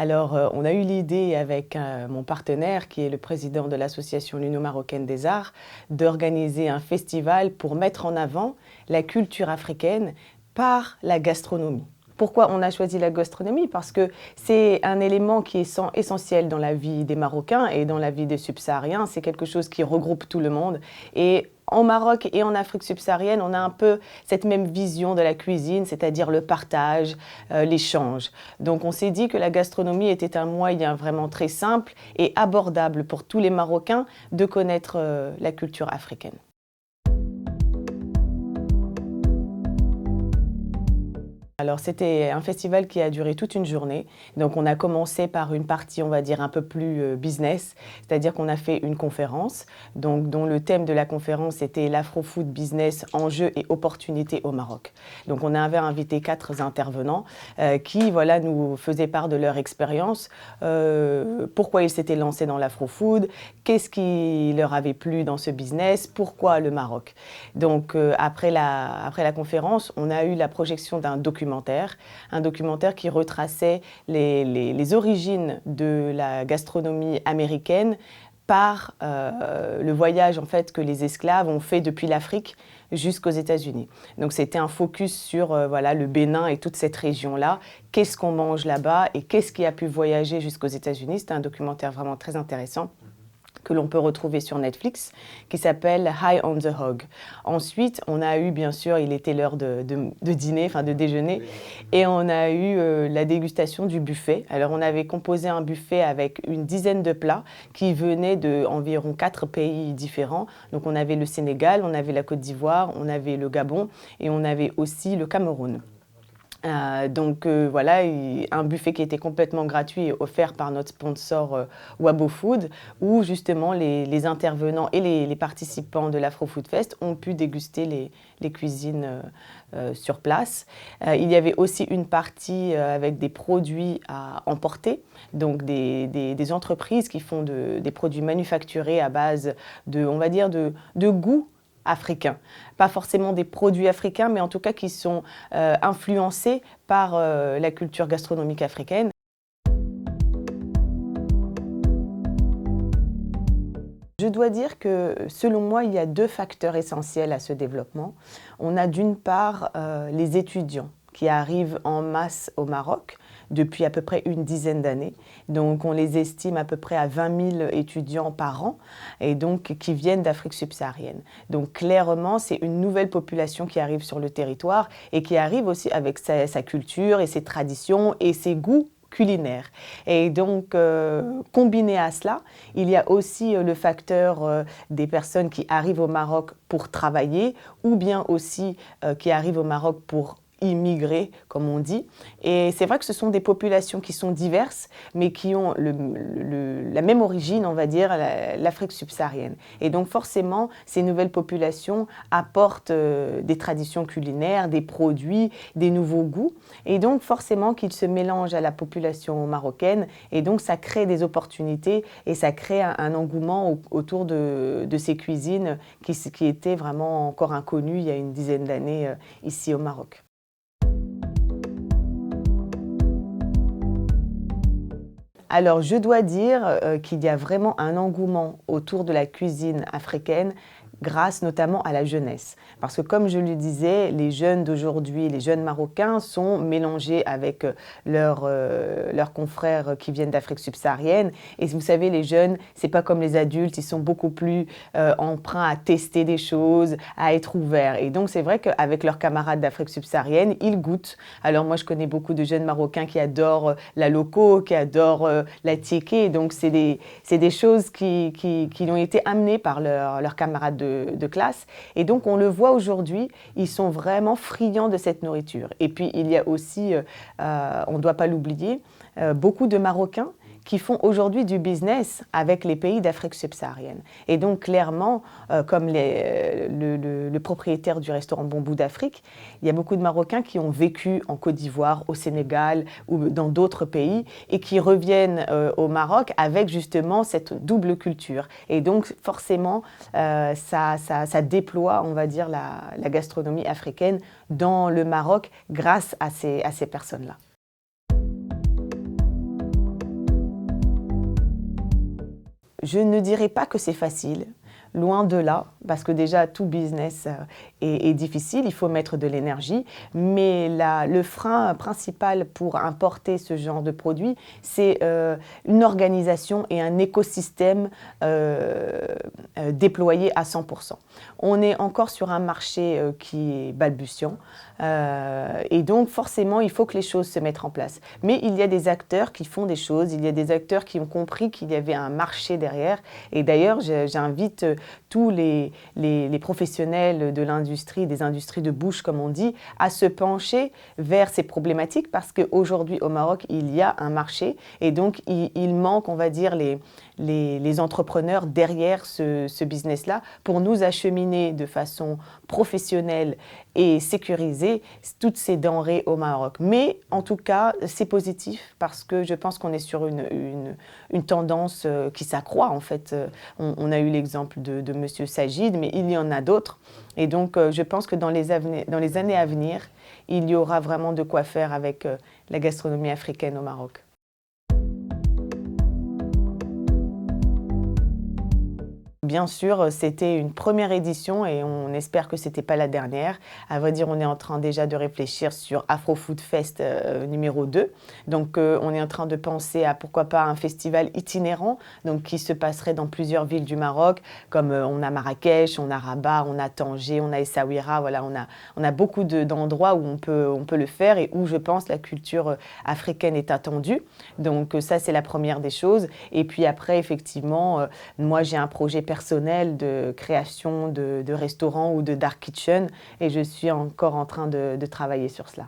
Alors, on a eu l'idée avec mon partenaire, qui est le président de l'association Luno-Marocaine des Arts, d'organiser un festival pour mettre en avant la culture africaine par la gastronomie. Pourquoi on a choisi la gastronomie? Parce que c'est un élément qui est essentiel dans la vie des Marocains et dans la vie des subsahariens. C'est quelque chose qui regroupe tout le monde. Et en Maroc et en Afrique subsaharienne, on a un peu cette même vision de la cuisine, c'est-à-dire le partage, l'échange. Donc on s'est dit que la gastronomie était un moyen vraiment très simple et abordable pour tous les Marocains de connaître la culture africaine. Alors c'était un festival qui a duré toute une journée. Donc on a commencé par une partie, on va dire, un peu plus business, c'est-à-dire qu'on a fait une conférence, donc, dont le thème de la conférence était l'Afro-Food Business, enjeux et opportunités au Maroc. Donc on avait invité 4 intervenants qui voilà, nous faisaient part de leur expérience, pourquoi ils s'étaient lancés dans l'Afro-Food, qu'est-ce qui leur avait plu dans ce business, pourquoi le Maroc. Donc après la conférence, on a eu la projection d'un documentaire qui retraçait les origines de la gastronomie américaine par le voyage en fait, que les esclaves ont fait depuis l'Afrique jusqu'aux États-Unis. Donc c'était un focus sur voilà, le Bénin et toute cette région-là, qu'est-ce qu'on mange là-bas et qu'est-ce qui a pu voyager jusqu'aux États-Unis. C'était un documentaire vraiment très intéressant que l'on peut retrouver sur Netflix, qui s'appelle High on the Hog. Ensuite, on a eu, bien sûr, il était l'heure de dîner, enfin de déjeuner, et on a eu la dégustation du buffet. Alors, on avait composé un buffet avec une dizaine de plats qui venaient d'environ 4 pays différents. Donc, on avait le Sénégal, on avait la Côte d'Ivoire, on avait le Gabon et on avait aussi le Cameroun. Voilà, un buffet qui était complètement gratuit et offert par notre sponsor Wabo Food, où justement les intervenants et les participants de l'Afro Food Fest ont pu déguster les cuisines sur place. Il y avait aussi une partie avec des produits à emporter, donc des entreprises qui font des produits manufacturés à base on va dire, de goût africains. Pas forcément des produits africains, mais en tout cas qui sont influencés par la culture gastronomique africaine. Je dois dire que, selon moi, il y a 2 facteurs essentiels à ce développement. On a d'une part les étudiants qui arrivent en masse au Maroc depuis à peu près une dizaine d'années. Donc on les estime à peu près à 20 000 étudiants par an et donc qui viennent d'Afrique subsaharienne. Donc clairement, c'est une nouvelle population qui arrive sur le territoire et qui arrive aussi avec sa culture et ses traditions et ses goûts culinaire. Et donc, combiné à cela, il y a aussi le facteur des personnes qui arrivent au Maroc pour travailler ou bien aussi qui arrivent au Maroc pour immigrer, comme on dit. Et c'est vrai que ce sont des populations qui sont diverses, mais qui ont la même origine, on va dire, l'Afrique subsaharienne. Et donc forcément, ces nouvelles populations apportent des traditions culinaires, des produits, des nouveaux goûts. Et donc forcément qu'ils se mélangent à la population marocaine. Et donc ça crée des opportunités et ça crée un engouement autour de ces cuisines qui étaient vraiment encore inconnues il y a une dizaine d'années ici au Maroc. Alors, je dois dire qu'il y a vraiment un engouement autour de la cuisine africaine grâce notamment à la jeunesse. Parce que comme je le disais, les jeunes d'aujourd'hui, les jeunes marocains sont mélangés avec leurs confrères qui viennent d'Afrique subsaharienne. Et vous savez, les jeunes, c'est pas comme les adultes, ils sont beaucoup plus emprunts à tester des choses, à être ouverts. Et donc c'est vrai qu'avec leurs camarades d'Afrique subsaharienne, ils goûtent. Alors moi, je connais beaucoup de jeunes marocains qui adorent la loco, qui adorent la tiéké. Donc c'est des choses qui ont été amenées par leurs camarades de classe. Et donc, on le voit aujourd'hui, ils sont vraiment friands de cette nourriture. Et puis, il y a aussi, on ne doit pas l'oublier, beaucoup de Marocains qui font aujourd'hui du business avec les pays d'Afrique subsaharienne. Et donc, clairement, comme le propriétaire du restaurant Bambou d'Afrique, il y a beaucoup de Marocains qui ont vécu en Côte d'Ivoire, au Sénégal ou dans d'autres pays et qui reviennent au Maroc avec justement cette double culture. Et donc, forcément, ça déploie, on va dire, la gastronomie africaine dans le Maroc grâce à ces personnes-là. Je ne dirais pas que c'est facile. Loin de là, parce que déjà tout business est difficile, il faut mettre de l'énergie, mais le frein principal pour importer ce genre de produit, c'est une organisation et un écosystème déployé à 100%. On est encore sur un marché qui est balbutiant, et donc forcément il faut que les choses se mettent en place. Mais il y a des acteurs qui font des choses, il y a des acteurs qui ont compris qu'il y avait un marché derrière, et d'ailleurs j'invite tous les professionnels de l'industrie, des industries de bouche comme on dit, à se pencher vers ces problématiques parce qu'aujourd'hui au Maroc, il y a un marché et donc il manque, on va dire, les entrepreneurs derrière ce business-là pour nous acheminer de façon professionnelle et sécuriser toutes ces denrées au Maroc. Mais en tout cas, c'est positif parce que je pense qu'on est sur une tendance qui s'accroît en fait. On a eu l'exemple de Monsieur Sajid, mais il y en a d'autres. Et donc, je pense que dans les années à venir, il y aura vraiment de quoi faire avec la gastronomie africaine au Maroc. Bien sûr, c'était une première édition et on espère que ce n'était pas la dernière. À vrai dire, on est en train déjà de réfléchir sur Afro Food Fest numéro 2. Donc, on est en train de penser à pourquoi pas un festival itinérant donc, qui se passerait dans plusieurs villes du Maroc, comme on a Marrakech, on a Rabat, on a Tanger, on a Essaouira. Voilà, on a beaucoup d'endroits où on peut le faire et où je pense la culture africaine est attendue. Donc, ça, c'est la première des choses. Et puis après, effectivement, moi, j'ai un projet personnel de création de restaurants ou de dark kitchen et je suis encore en train de travailler sur cela.